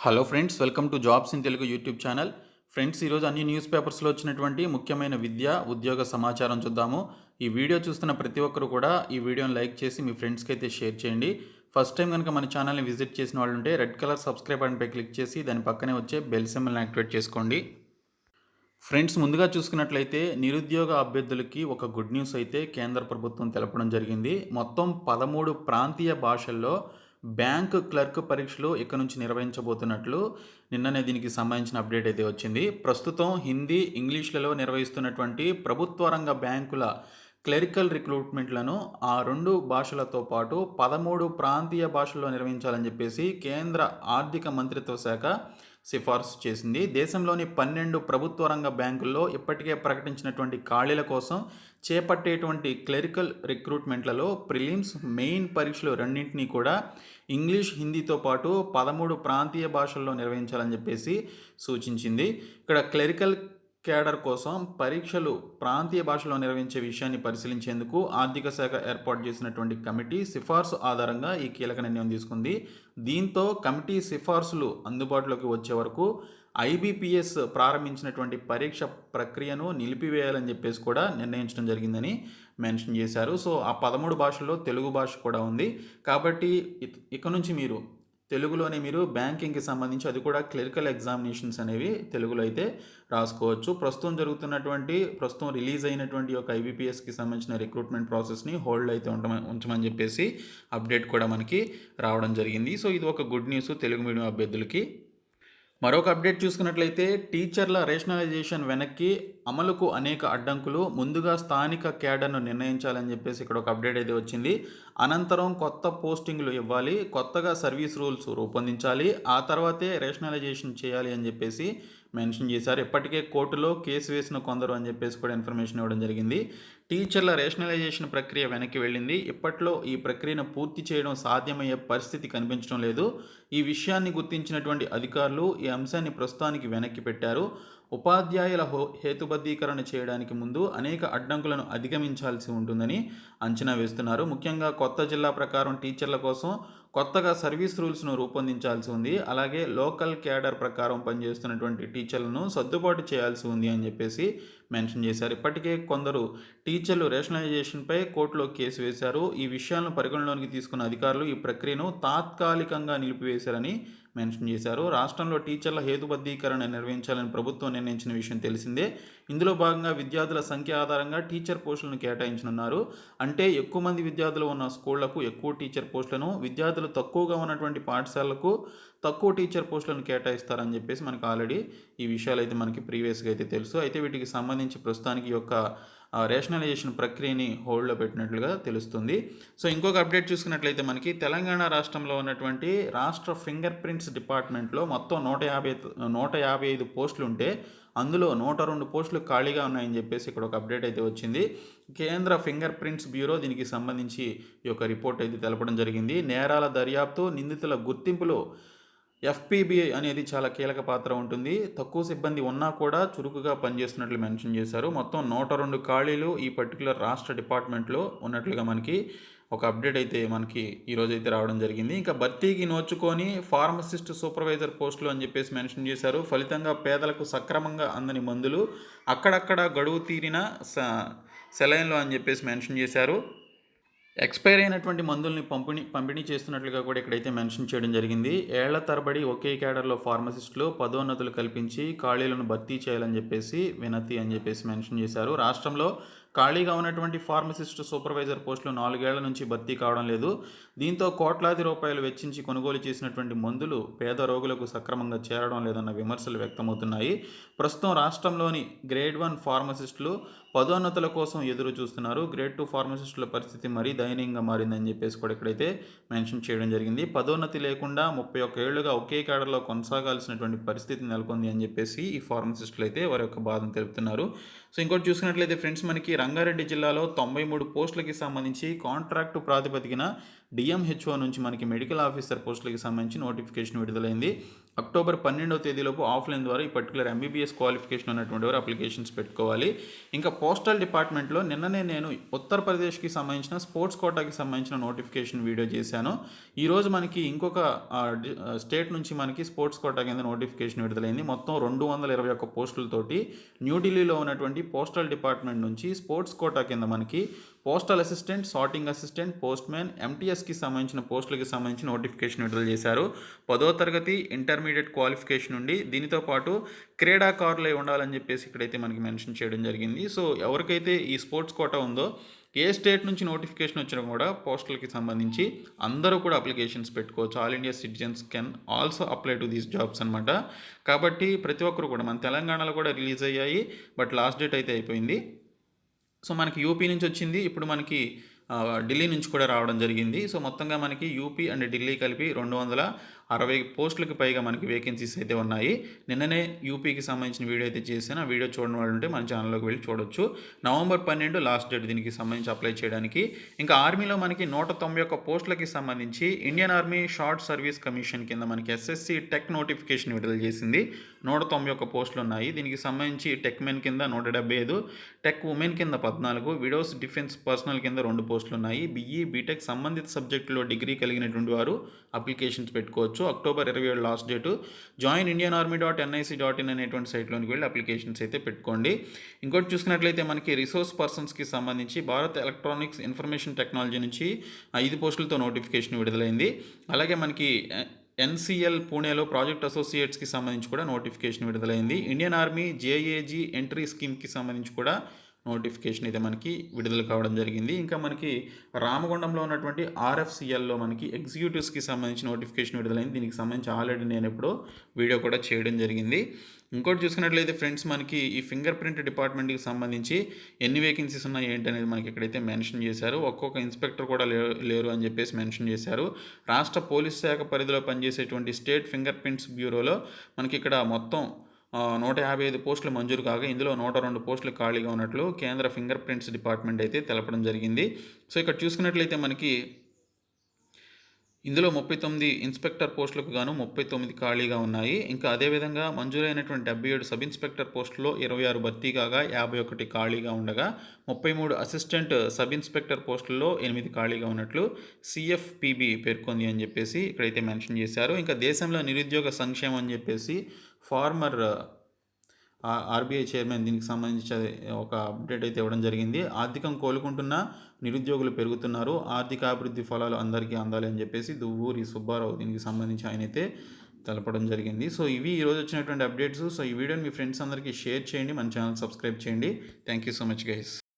Hello friends, welcome to jobs in Telugu YouTube channel. Friends, ఈరోజు అన్ని news పేపర్స్లో వచ్చినటువంటి ముఖ్యమైన విద్య ఉద్యోగ సమాచారం చూద్దాము. ఈ వీడియో చూస్తున్న ప్రతి ఒక్కరు కూడా ఈ వీడియోని లైక్ చేసి మీ ఫ్రెండ్స్కి అయితే షేర్ చేయండి. ఫస్ట్ టైం కనుక మన ఛానల్ని విజిట్ చేసిన వాళ్ళు ఉంటే రెడ్ కలర్ సబ్స్క్రైబ్ బటన్పై క్లిక్ చేసి దాని పక్కనే వచ్చే బెల్ సింబల్ని యాక్టివేట్ చేసుకోండి. ఫ్రెండ్స్, ముందుగా చూసుకున్నట్లయితే నిరుద్యోగ అభ్యర్థులకి ఒక గుడ్ న్యూస్ అయితే కేంద్ర ప్రభుత్వం తెలపడం జరిగింది. మొత్తం 13 ప్రాంతీయ భాషల్లో బ్యాంక్ క్లర్క్ పరీక్షలు ఇక నుంచి నిర్వహించబోతున్నట్లు నిన్ననే దీనికి సంబంధించిన అప్డేట్ అయితే వచ్చింది. ప్రస్తుతం హిందీ, ఇంగ్లీష్లలో నిర్వహిస్తున్నటువంటి ప్రభుత్వ రంగ బ్యాంకుల క్లరికల్ రిక్రూట్మెంట్లను ఆ 2 భాషలతో పాటు 13 ప్రాంతీయ భాషల్లో నిర్వహించాలని చెప్పేసి కేంద్ర ఆర్థిక మంత్రిత్వ శాఖ సిఫార్సు చేసింది. దేశంలోని 12 ప్రభుత్వ రంగ బ్యాంకుల్లో ఇప్పటికే ప్రకటించినటువంటి ఖాళీల కోసం చేపట్టేటువంటి క్లరికల్ రిక్రూట్మెంట్లలో ప్రిలిమ్స్, మెయిన్ పరీక్షలు రెండింటినీ కూడా ఇంగ్లీష్, హిందీతో పాటు 13 ప్రాంతీయ భాషల్లో నిర్వహించాలని చెప్పేసి సూచించింది. ఇక్కడ క్లరికల్ కేడర్ కోసం పరీక్షలు ప్రాంతీయ భాషలో నిర్వహించే విషయాన్ని పరిశీలించేందుకు ఆర్థిక శాఖ ఏర్పాటు చేసినటువంటి కమిటీ సిఫార్సు ఆధారంగా ఈ కీలక నిర్ణయం తీసుకుంది. దీంతో కమిటీ సిఫార్సులు అందుబాటులోకి వచ్చే వరకు ఐబీపీఎస్ ప్రారంభించినటువంటి పరీక్ష ప్రక్రియను నిలిపివేయాలని చెప్పేసి కూడా నిర్ణయించడం జరిగిందని మెన్షన్ చేశారు. సో ఆ 13 భాషల్లో తెలుగు భాష కూడా ఉంది. కాబట్టి ఇక నుంచి మీరు తెలుగులోనే మీరు బ్యాంకింగ్కి సంబంధించి అది కూడా క్లరికల్ ఎగ్జామినేషన్స్ అనేవి తెలుగులో అయితే రాసుకోవచ్చు. ప్రస్తుతం రిలీజ్ అయినటువంటి ఒక ఐబీపీఎస్కి సంబంధించిన రిక్రూట్మెంట్ ప్రాసెస్ని హోల్డ్ అయితే ఉంచమని చెప్పేసి అప్డేట్ కూడా మనకి రావడం జరిగింది. సో ఇది ఒక గుడ్ న్యూస్ తెలుగు మీడియం అభ్యర్థులకి. మరొక అప్డేట్ చూసుకున్నట్లయితే టీచర్ల రేషనలైజేషన్ వెనక్కి అమలుకు అనేక అడ్డంకులు, ముందుగా స్థానిక క్యాడర్ను నిర్ణయించాలని చెప్పేసి ఇక్కడ ఒక అప్డేట్ అయితే వచ్చింది. అనంతరం కొత్త పోస్టింగ్లు ఇవ్వాలి, కొత్తగా సర్వీస్ రూల్స్ రూపొందించాలి, ఆ తర్వాతే రేషనలైజేషన్ చేయాలి అని చెప్పేసి మెన్షన్ చేశారు. ఇప్పటికే కోర్టులో కేసు వేసిన కొందరు అని చెప్పేసి కూడా ఇన్ఫర్మేషన్ ఇవ్వడం జరిగింది. టీచర్ల రేషనలైజేషన్ ప్రక్రియ వెనక్కి వెళ్ళింది. ఇప్పట్లో ఈ ప్రక్రియను పూర్తి చేయడం సాధ్యమయ్యే పరిస్థితి కనిపించడం లేదు. ఈ విషయాన్ని గుర్తించినటువంటి అధికారులు ఈ అంశాన్ని ప్రస్తుతానికి వెనక్కి పెట్టారు. ఉపాధ్యాయుల హేతుబద్ధీకరణ చేయడానికి ముందు అనేక అడ్డంకులను అధిగమించాల్సి ఉంటుందని అంచనా వేస్తున్నారు. ముఖ్యంగా కొత్త జిల్లా ప్రకారం టీచర్ల కోసం కొత్తగా సర్వీస్ రూల్స్ను రూపొందించాల్సి ఉంది. అలాగే లోకల్ క్యాడర్ ప్రకారం పనిచేస్తున్నటువంటి టీచర్లను సర్దుబాటు చేయాల్సి ఉంది అని చెప్పేసి మెన్షన్ చేశారు. ఇప్పటికే కొందరు టీచర్లు రేషనలైజేషన్పై కోర్టులో కేసు వేశారు. ఈ విషయాలను పరిగణలోకి తీసుకున్న అధికారులు ఈ ప్రక్రియను తాత్కాలికంగా నిలిపివేశారని మెన్షన్ చేశారు. రాష్ట్రంలో టీచర్ల హేతుబద్ధీకరణ నిర్వహించాలని ప్రభుత్వం నిర్ణయించిన విషయం తెలిసిందే. ఇందులో భాగంగా విద్యార్థుల సంఖ్య ఆధారంగా టీచర్ పోస్టులను కేటాయించనున్నారు. అంటే ఎక్కువ మంది విద్యార్థులు ఉన్న స్కూళ్లకు ఎక్కువ టీచర్ పోస్టులను, విద్యార్థులు తక్కువగా ఉన్నటువంటి పాఠశాలలకు తక్కువ టీచర్ పోస్టులను కేటాయిస్తారని చెప్పేసి మనకు ఆల్రెడీ ఈ విషయాలు అయితే మనకి ప్రీవియస్గా అయితే తెలుసు. అయితే వీటికి సంబంధించి ప్రస్తుతానికి యొక్క రేషనలైజేషన్ ప్రక్రియని హోల్డ్లో పెట్టినట్లుగా తెలుస్తుంది. సో ఇంకొక అప్డేట్ చూసుకున్నట్లయితే మనకి తెలంగాణ రాష్ట్రంలో ఉన్నటువంటి రాష్ట్ర ఫింగర్ ప్రింట్స్ డిపార్ట్మెంట్లో మొత్తం 155 పోస్టులు ఉంటే అందులో 102 పోస్టులు ఖాళీగా ఉన్నాయని చెప్పేసి ఇక్కడ ఒక అప్డేట్ అయితే వచ్చింది. కేంద్ర ఫింగర్ ప్రింట్స్ బ్యూరో దీనికి సంబంధించి ఈ యొక్క రిపోర్ట్ అయితే తెలపడం జరిగింది. నేరాల దర్యాప్తు, నిందితుల గుర్తింపులో ఎఫ్పిబిఐ అనేది చాలా కీలక పాత్ర ఉంటుంది. తక్కువ సిబ్బంది ఉన్నా కూడా చురుకుగా పనిచేస్తున్నట్లు మెన్షన్ చేశారు. మొత్తం 102 ఖాళీలు ఈ పర్టికులర్ రాష్ట్ర డిపార్ట్మెంట్లో ఉన్నట్లుగా మనకి ఒక అప్డేట్ అయితే మనకి ఈరోజు అయితే రావడం జరిగింది. ఇంకా భర్తీకి నోచుకొని ఫార్మసిస్ట్ సూపర్వైజర్ పోస్టులు అని చెప్పేసి మెన్షన్ చేశారు. ఫలితంగా పేదలకు సక్రమంగా అందని మందులు, అక్కడక్కడ గడువు తీరిన సెలైన్లు అని చెప్పేసి మెన్షన్ చేశారు. ఎక్స్పైర్ అయినటువంటి మందుల్ని పంపిణీ చేస్తున్నట్లుగా కూడా ఇక్కడైతే మెన్షన్ చేయడం జరిగింది. ఏళ్ల తరబడి ఒకే క్యాడర్లో ఫార్మసిస్టులు పదోన్నతులు కల్పించి ఖాళీలను భర్తీ చేయాలని చెప్పేసి వినతి అని చెప్పేసి మెన్షన్ చేశారు. రాష్ట్రంలో ఖాళీగా ఉన్నటువంటి ఫార్మసిస్ట్ సూపర్వైజర్ పోస్టులు 4 ఏళ్ల నుంచి భర్తీ కావడం లేదు. దీంతో కోట్లాది రూపాయలు వెచ్చించి కొనుగోలు చేసినటువంటి మందులు పేద రోగులకు సక్రమంగా చేరడం లేదన్న విమర్శలు వ్యక్తమవుతున్నాయి. ప్రస్తుతం రాష్ట్రంలోని గ్రేడ్ 1 ఫార్మసిస్టులు పదోన్నతుల కోసం ఎదురు చూస్తున్నారు. గ్రేడ్ 2 ఫార్మసిస్టుల పరిస్థితి మరీ దయనీయంగా మారిందని చెప్పేసి కూడా ఇక్కడైతే మెన్షన్ చేయడం జరిగింది. పదోన్నతి లేకుండా 31 ఏళ్లుగా ఒకే కేడర్లో కొనసాగాల్సినటువంటి పరిస్థితి నెలకొంది అని చెప్పేసి ఈ ఫార్మసిస్టులు అయితే వారి యొక్క బాధను తెలుపుతున్నారు. సో ఇంకోటి చూసుకున్నట్లయితే ఫ్రెండ్స్, మనకి రంగారెడ్డి జిల్లాలో 93 పోస్టులకి సంబంధించి కాంట్రాక్టు ప్రాతిపదికన డిఎంహెచ్ఓ నుంచి మనకి మెడికల్ ఆఫీసర్ పోస్టులకి సంబంధించి నోటిఫికేషన్ విడుదలైంది. అక్టోబర్ 12వ తేదీలోపు ఆఫ్లైన్ ద్వారా ఈ పర్టికులర్ ఎంబీబీఎస్ క్వాలిఫికేషన్ ఉన్నటువంటి వారు అప్లికేషన్స్ పెట్టుకోవాలి. ఇంకా పోస్టల్ డిపార్ట్మెంట్లో నిన్ననే నేను ఉత్తరప్రదేశ్కి సంబంధించిన స్పోర్ట్స్ కోటాకి సంబంధించిన నోటిఫికేషన్ వీడియో చేశాను. ఈరోజు మనకి ఇంకొక స్టేట్ నుంచి మనకి స్పోర్ట్స్ కోటా కింద నోటిఫికేషన్ విడుదలైంది. మొత్తం 221 పోస్టులతోటి న్యూఢిల్లీలో ఉన్నటువంటి పోస్టల్ డిపార్ట్మెంట్ నుంచి స్పోర్ట్స్ కోటా కింద మనకి postal assistant, sorting assistant, postman, ఎంటీఎస్కి సంబంధించిన పోస్టులకి సంబంధించి నోటిఫికేషన్ విడుదల చేశారు. 10వ తరగతి ఇంటర్మీడియట్ క్వాలిఫికేషన్ ఉండి దీనితో పాటు క్రీడాకారులై ఉండాలని చెప్పేసి ఇక్కడైతే మనకి మెన్షన్ చేయడం జరిగింది. సో ఎవరికైతే ఈ స్పోర్ట్స్ కోటా ఉందో, ఏ స్టేట్ నుంచి నోటిఫికేషన్ వచ్చినా కూడా పోస్టులకి సంబంధించి అందరూ కూడా అప్లికేషన్స్ పెట్టుకోవచ్చు. All India citizens can also apply to these jobs అనమాట. కాబట్టి ప్రతి ఒక్కరు కూడా, మన తెలంగాణలో కూడా రిలీజ్ అయ్యాయి, బట్ లాస్ట్ డేట్ అయితే అయిపోయింది. సో మనకి యూపీ నుంచి వచ్చింది, ఇప్పుడు మనకి ఢిల్లీ నుంచి కూడా రావడం జరిగింది. సో మొత్తంగా మనకి యూపీ అండ్ ఢిల్లీ కలిపి 260 పోస్టులకు పైగా మనకి వేకెన్సీస్ అయితే ఉన్నాయి. నిన్ననే యూపీకి సంబంధించిన వీడియో అయితే చేశాను. ఆ వీడియో చూడని వాళ్ళు ఉంటే మన ఛానల్లోకి వెళ్ళి చూడొచ్చు. నవంబర్ 12 లాస్ట్ డేట్ దీనికి సంబంధించి అప్లై చేయడానికి. ఇంకా ఆర్మీలో మనకి 191 పోస్టులకి సంబంధించి Indian army short service commission కింద మనకి ఎస్ఎస్సి టెక్ నోటిఫికేషన్ విడుదల చేసింది. 191 పోస్టులు ఉన్నాయి. దీనికి సంబంధించి టెక్ మెన్ కింద 175, టెక్ ఉమెన్ కింద 14, విడోస్ డిఫెన్స్ పర్సనల్ కింద 2 పోస్టులు ఉన్నాయి. బీఈ, బీటెక్ సంబంధిత సబ్జెక్టులో డిగ్రీ కలిగినటువంటి వారు అప్లికేషన్స్ పెట్టుకోవచ్చు. October 27 last date. Join Indian army .nic.in అనేటువంటి సైట్లోనికి వెళ్ళి అప్లికేషన్స్ అయితే పెట్టుకోండి. ఇంకోటి చూసుకున్నట్లయితే మనకి రిసోర్స్ పర్సన్స్కి సంబంధించి భారత్ ఎలక్ట్రానిక్స్ ఇన్ఫర్మేషన్ టెక్నాలజీ నుంచి 5 పోస్టులతో నోటిఫికేషన్ విడుదలైంది. అలాగే మనకి ఎన్సిఎల్ పూణేలో ప్రాజెక్ట్ అసోసియేట్స్కి సంబంధించి కూడా నోటిఫికేషన్ విడుదలైంది. ఇండియన్ ఆర్మీ జేఏజీ ఎంట్రీ స్కీమ్కి సంబంధించి కూడా నోటిఫికేషన్ అయితే మనకి విడుదల కావడం జరిగింది. ఇంకా మనకి రామగుండంలో ఉన్నటువంటి ఆర్ఎఫ్సిఎల్లో మనకి ఎగ్జిక్యూటివ్స్కి సంబంధించి నోటిఫికేషన్ విడుదలైంది. దీనికి సంబంధించి ఆల్రెడీ నేను ఎప్పుడో వీడియో కూడా చేయడం జరిగింది. ఇంకోటి చూసుకున్నట్లయితే ఫ్రెండ్స్, మనకి ఈ ఫింగర్ ప్రింట్ డిపార్ట్మెంట్కి సంబంధించి ఎన్ని వేకెన్సీస్ ఉన్నాయి ఏంటి అనేది మనకి ఇక్కడైతే మెన్షన్ చేశారు. ఒక్కొక్క ఇన్స్పెక్టర్ కూడా లేరు అని చెప్పేసి మెన్షన్ చేశారు. రాష్ట్ర పోలీస్ శాఖ పరిధిలో పనిచేసేటువంటి స్టేట్ ఫింగర్ ప్రింట్స్ బ్యూరోలో మనకి ఇక్కడ మొత్తం 155 పోస్టులు మంజూరు కాగా ఇందులో 102 పోస్టులు ఖాళీగా ఉన్నట్లు కేంద్ర ఫింగర్ ప్రింట్స్ డిపార్ట్మెంట్ అయితే తెలపడం జరిగింది. సో ఇక్కడ చూసుకున్నట్లయితే మనకి ఇందులో 39 ఇన్స్పెక్టర్ పోస్టులకు గాను 39 ఖాళీగా ఉన్నాయి. ఇంకా అదేవిధంగా మంజూరైనటువంటి 77 సబ్ ఇన్స్పెక్టర్ పోస్టుల్లో 26 భర్తీ కాగా 51 ఖాళీగా ఉండగా 33 అసిస్టెంట్ సబ్ ఇన్స్పెక్టర్ పోస్టుల్లో 8 ఖాళీగా ఉన్నట్లు సిఎఫ్పిబి పేర్కొంది అని చెప్పేసి ఇక్కడైతే మెన్షన్ చేశారు. ఇంకా దేశంలో నిరుద్యోగ సంక్షేమం అని చెప్పేసి ఫార్మర్ ఆర్బీఐ చైర్మన్ దీనికి సంబంధించి ఒక అప్డేట్ అయితే ఇవ్వడం జరిగింది. ఆర్థికం కోలుకుంటున్న నిరుద్యోగులు పెరుగుతున్నారు, ఆర్థికాభివృద్ధి ఫలాలు అందరికీ అందాలి అని చెప్పేసి దువ్వూరి సుబ్బారావు దీనికి సంబంధించి ఆయన అయితే తెలపడం జరిగింది. సో ఇవి ఈరోజు వచ్చినటువంటి అప్డేట్స్. సో ఈ వీడియోని మీ ఫ్రెండ్స్ అందరికీ షేర్ చేయండి, మన ఛానల్ సబ్స్క్రైబ్ చేయండి. Thank you so much guys.